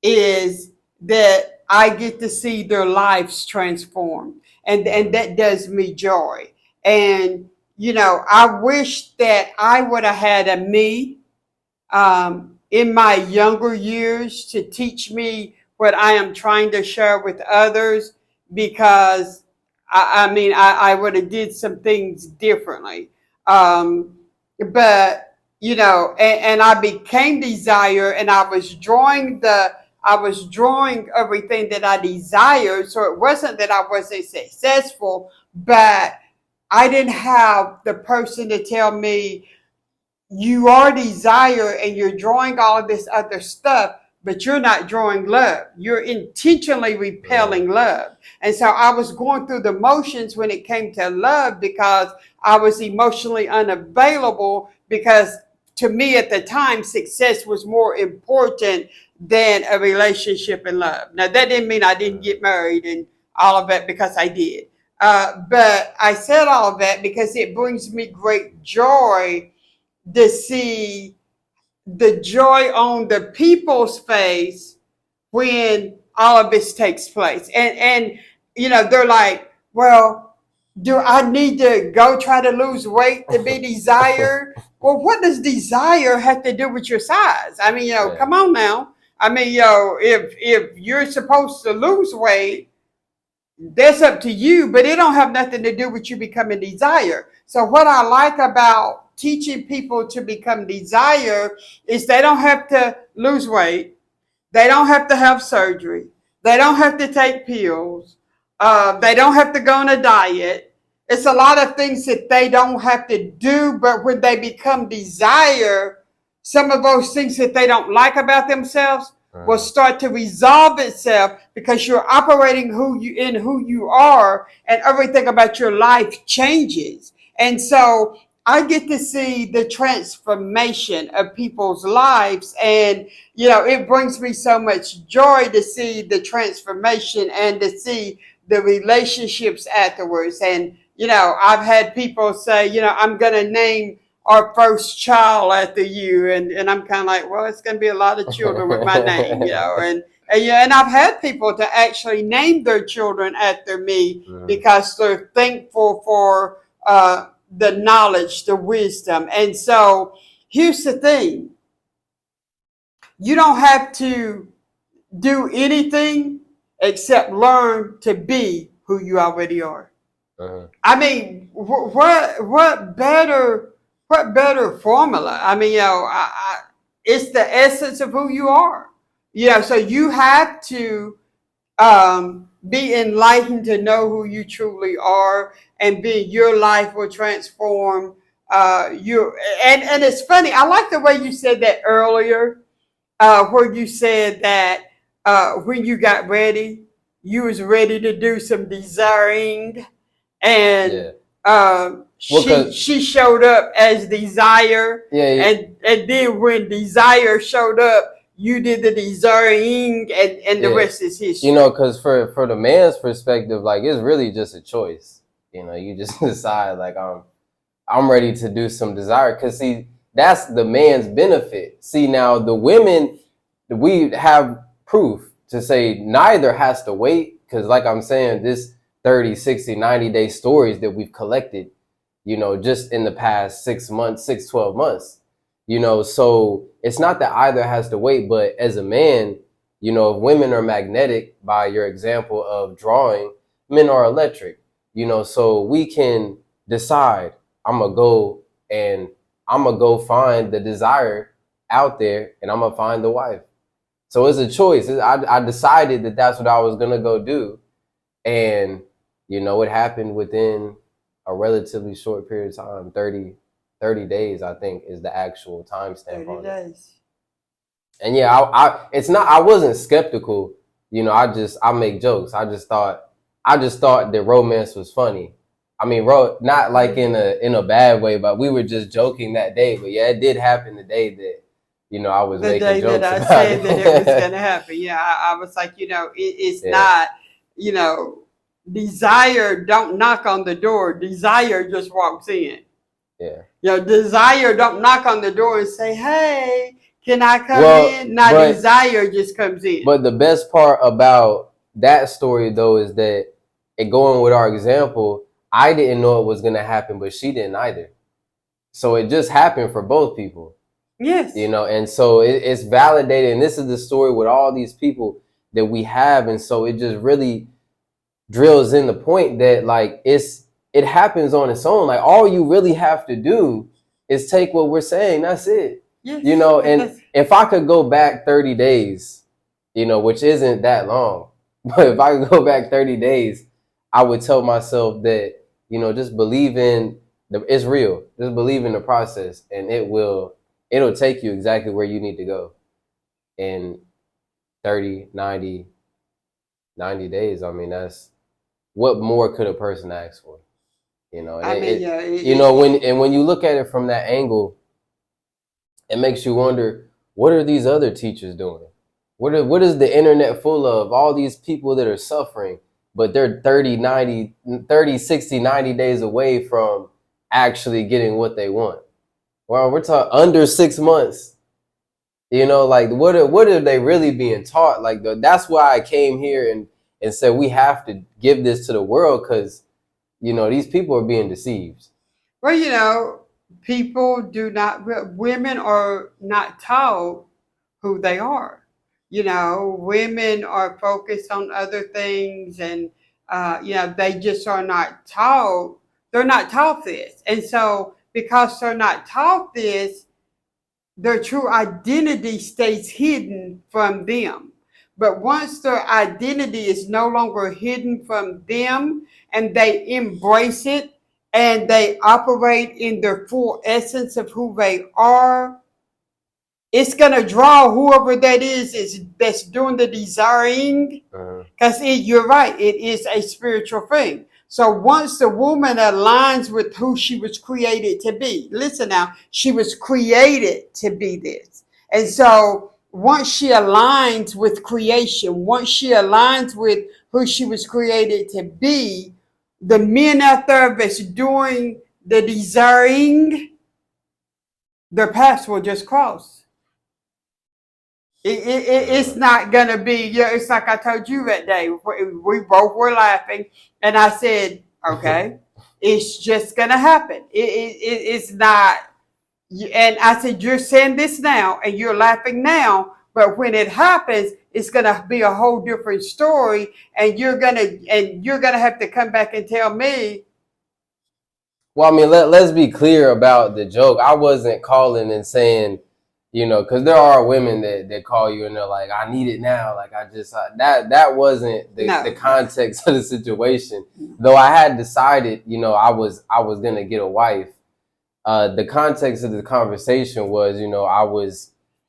is that I get to see their lives transformed, and that does me joy. And I wish that I would have had a me in my younger years to teach me what I am trying to share with others, because I mean I would have did some things differently. But and I became desire, and I was drawing everything that I desired. So it wasn't that I wasn't successful, but I didn't have the person to tell me, you are desire and you're drawing all of this other stuff, but you're not drawing love. You're intentionally repelling love. And so I was going through the motions when it came to love because I was emotionally unavailable, because to me at the time, success was more important than a relationship and love. Now, that didn't mean I didn't get married and all of that, because I did. But I said all of that because it brings me great joy to see the joy on the people's face when all of this takes place. And they're like, well, do I need to go try to lose weight to be desired? Well, what does desire have to do with your size? I mean, Yeah. come on now. I mean, if you're supposed to lose weight, that's up to you, but it don't have nothing to do with you becoming desire. So what I like about teaching people to become desire is they don't have to lose weight. They don't have to have surgery. They don't have to take pills. They don't have to go on a diet. It's a lot of things that they don't have to do, but when they become desire, some of those things that they don't like about themselves will start to resolve itself, because you're operating who you are, and everything about your life changes. And so I get to see the transformation of people's lives, and it brings me so much joy to see the transformation and to see the relationships afterwards. And I've had people say, I'm going to name our first child after you, and I'm kind of like, well, it's going to be a lot of children with my name, and I've had people to actually name their children after me because they're thankful for the knowledge, the wisdom. And so here's the thing: you don't have to do anything except learn to be who you already are. I mean, what better formula? I mean, it's the essence of who you are. So you have to be enlightened to know who you truly are, and be your life will transform you. And it's funny. I like the way you said that earlier, where you said that when you got ready, you was ready to do some desiring, and she showed up as desire, and then when desire showed up, you did the desiring, and the rest is history. Because for the man's perspective, like, it's really just a choice. You just decide, like, I'm ready to do some desire, because see, that's the man's benefit. See, now the women, we have proof to say neither has to wait, because like I'm saying, this 30, 60, 90-day stories that we've collected, just in the past 12 months, so it's not that either has to wait. But as a man, if women are magnetic, by your example of drawing, men are electric, so we can decide, I'm going to go find the desire out there, and I'm going to find the wife. So it's a choice. I decided that that's what I was gonna go do, and it happened within a relatively short period of time. 30 days, I think, is the actual timestamp 30 on it. days. And yeah, I wasn't skeptical. I make jokes. I just thought that romance was funny. I mean, not like in a bad way, but we were just joking that day. But yeah, it did happen the day that I was The making day jokes that I about said it. that it was going to happen. Yeah, I was like, it's Yeah. not, desire don't knock on the door. Desire just walks in. Yeah. Desire don't knock on the door and say, hey, can I come in? Now, desire just comes in. But the best part about that story, though, is that going with our example, I didn't know it was going to happen, but she didn't either. So it just happened for both people. Yes. And so it's validated. And this is the story with all these people that we have. And so it just really drills in the point that, like, it happens on its own. Like, all you really have to do is take what we're saying. That's it. Yes. And if I could go back 30 days, which isn't that long, but if I could go back 30 days, I would tell myself that, just believe in it's real. Just believe in the process, and it'll take you exactly where you need to go in 30, 90 days. I mean, that's what more could a person ask for? And when you look at it from that angle, it makes you wonder, what are these other teachers doing? What is the internet full of? All these people that are suffering, but they're 30, 60, 90 days away from actually getting what they want. Well, we're talking under 6 months. Like, what are they really being taught? Like, that's why I came here and said we have to give this to the world, because these people are being deceived. Well, women are not taught who they are. Women are focused on other things, and they just are not taught. They're not taught this, and so because they're not taught this, their true identity stays hidden from them. But once their identity is no longer hidden from them and they embrace it and they operate in their full essence of who they are, it's going to draw whoever that is that's doing the desiring. Because you're right, it is a spiritual thing. So once the woman aligns with who she was created to be, listen now, she was created to be this. And so once she aligns with creation, once she aligns with who she was created to be, the men out there that's doing the desiring, their paths will just cross. It's not going to be, it's like I told you that day. We both were laughing, and I said, okay, it's just going to happen. It's not, and I said, you're saying this now, and you're laughing now, but when it happens, it's going to be a whole different story, and you're going to have to come back and tell me. Well, I mean, let's be clear about the joke. I wasn't calling and saying, because there are women that call you and they're like, I need it now. Like, that wasn't the context of the situation. Though I had decided, I was going to get a wife. The context of the conversation was,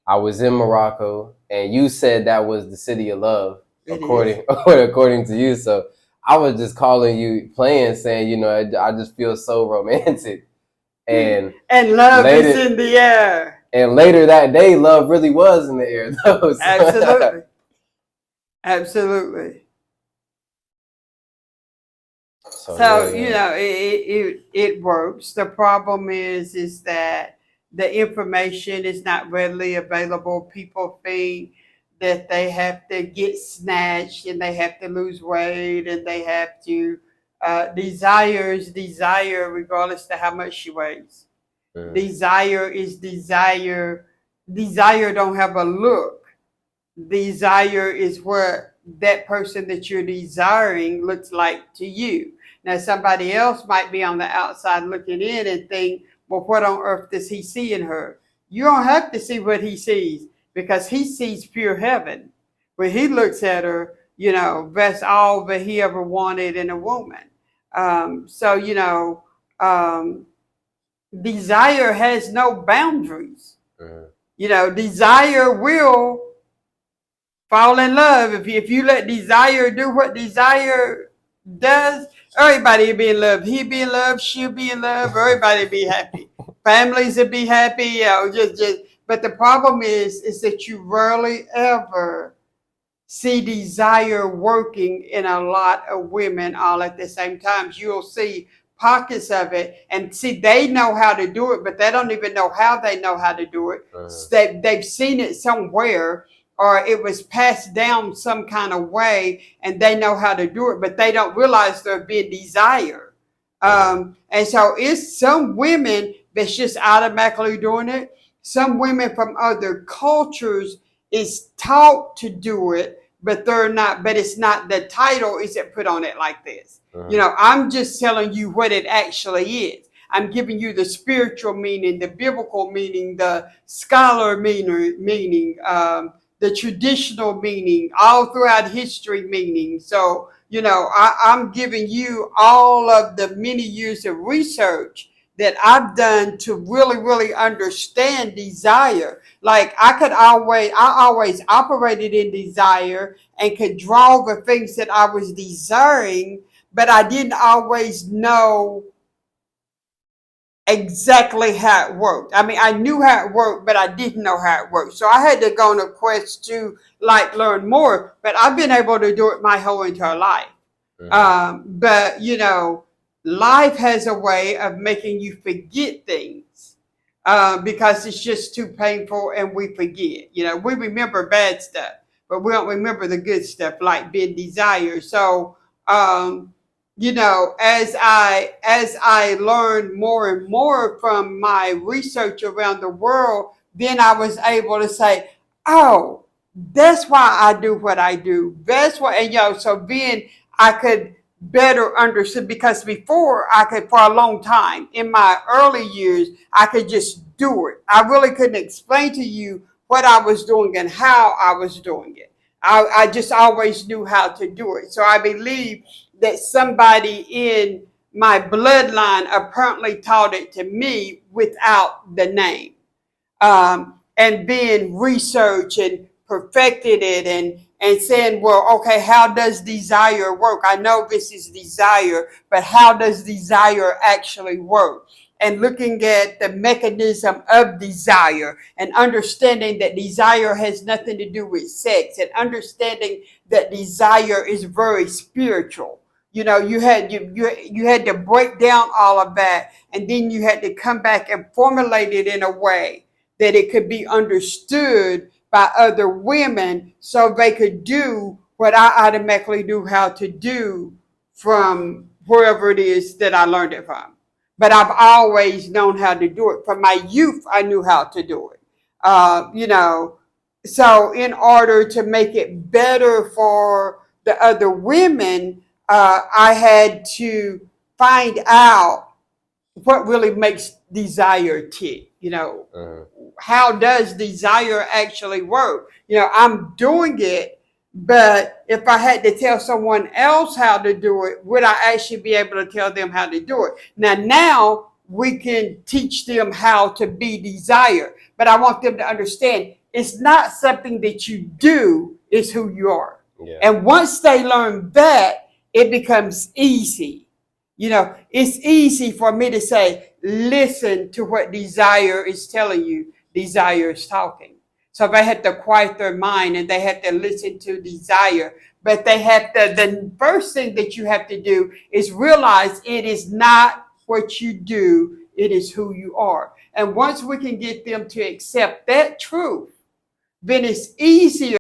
I was in Morocco, and you said that was the city of love, according to you. So I was just calling you, playing, saying, I just feel so romantic. And love is in the air. And later that day, love really was in the air, though. So. Absolutely. Absolutely. So yeah. It works. The problem is that the information is not readily available. People think that they have to get snatched and they have to lose weight and they have to desire regardless to how much she weighs. Desire is desire. Desire don't have a look. Desire is what that person that you're desiring looks like to you. Now, somebody else might be on the outside looking in and think, well, what on earth does he see in her? You don't have to see what he sees, because he sees pure heaven. When he looks at her, that's all that he ever wanted in a woman. So, desire has no boundaries. Desire will fall in love. If you let desire do what desire does, everybody will be in love. He be in love, she'll be in love, everybody be happy. Families will be happy, just but the problem is that you rarely ever see desire working in a lot of women all at the same time. You'll see pockets of it, and see, they know how to do it, but they don't even know how they know how to do it. They've seen it somewhere, or it was passed down some kind of way, and they know how to do it, but they don't realize they're being desired. And so it's some women that's just automatically doing it. Some women from other cultures is taught to do it, but they're not. But it's not, the title isn't put on it like this. I'm just telling you what it actually is. I'm giving you the spiritual meaning, the biblical meaning, the scholar meaning, the traditional meaning, all throughout history meaning. So, I'm giving you all of the many years of research that I've done to really, really understand desire. Like I always operated in desire and could draw the things that I was desiring, but I didn't always know exactly how it worked. I mean, I knew how it worked, but I didn't know how it worked. So I had to go on a quest to learn more, but I've been able to do it my whole entire life. But life has a way of making you forget things because it's just too painful, and we forget. We remember bad stuff, but we don't remember the good stuff, like being desired. So, as I learned more and more from my research around the world, then I was able to say, oh, that's why I do what I do. That's why, and so then I could better understand, because before I could, for a long time in my early years, I could just do it. I really couldn't explain to you what I was doing and how I was doing it. I just always knew how to do it. So I believe that somebody in my bloodline apparently taught it to me without the name. And being researched and perfected it, and saying, well, okay, how does desire work? I know this is desire, but how does desire actually work? And looking at the mechanism of desire, and understanding that desire has nothing to do with sex, and understanding that desire is very spiritual. You had to break down all of that, and then you had to come back and formulate it in a way that it could be understood by other women, so they could do what I automatically knew how to do from wherever it is that I learned it from. But I've always known how to do it. From my youth, I knew how to do it. So in order to make it better for the other women, I had to find out what really makes desire tick. How does desire actually work? I'm doing it, but if I had to tell someone else how to do it, would I actually be able to tell them how to do it? Now we can teach them how to be desire, but I want them to understand it's not something that you do, it's who you are. Yeah. And once they learn that, it becomes easy. It's easy for me to say, listen to what desire is telling you. Desire is talking. So they have to quiet their mind, and they have to listen to desire. But they have to, the first thing that you have to do is realize it is not what you do, it is who you are. And once we can get them to accept that truth, then it's easier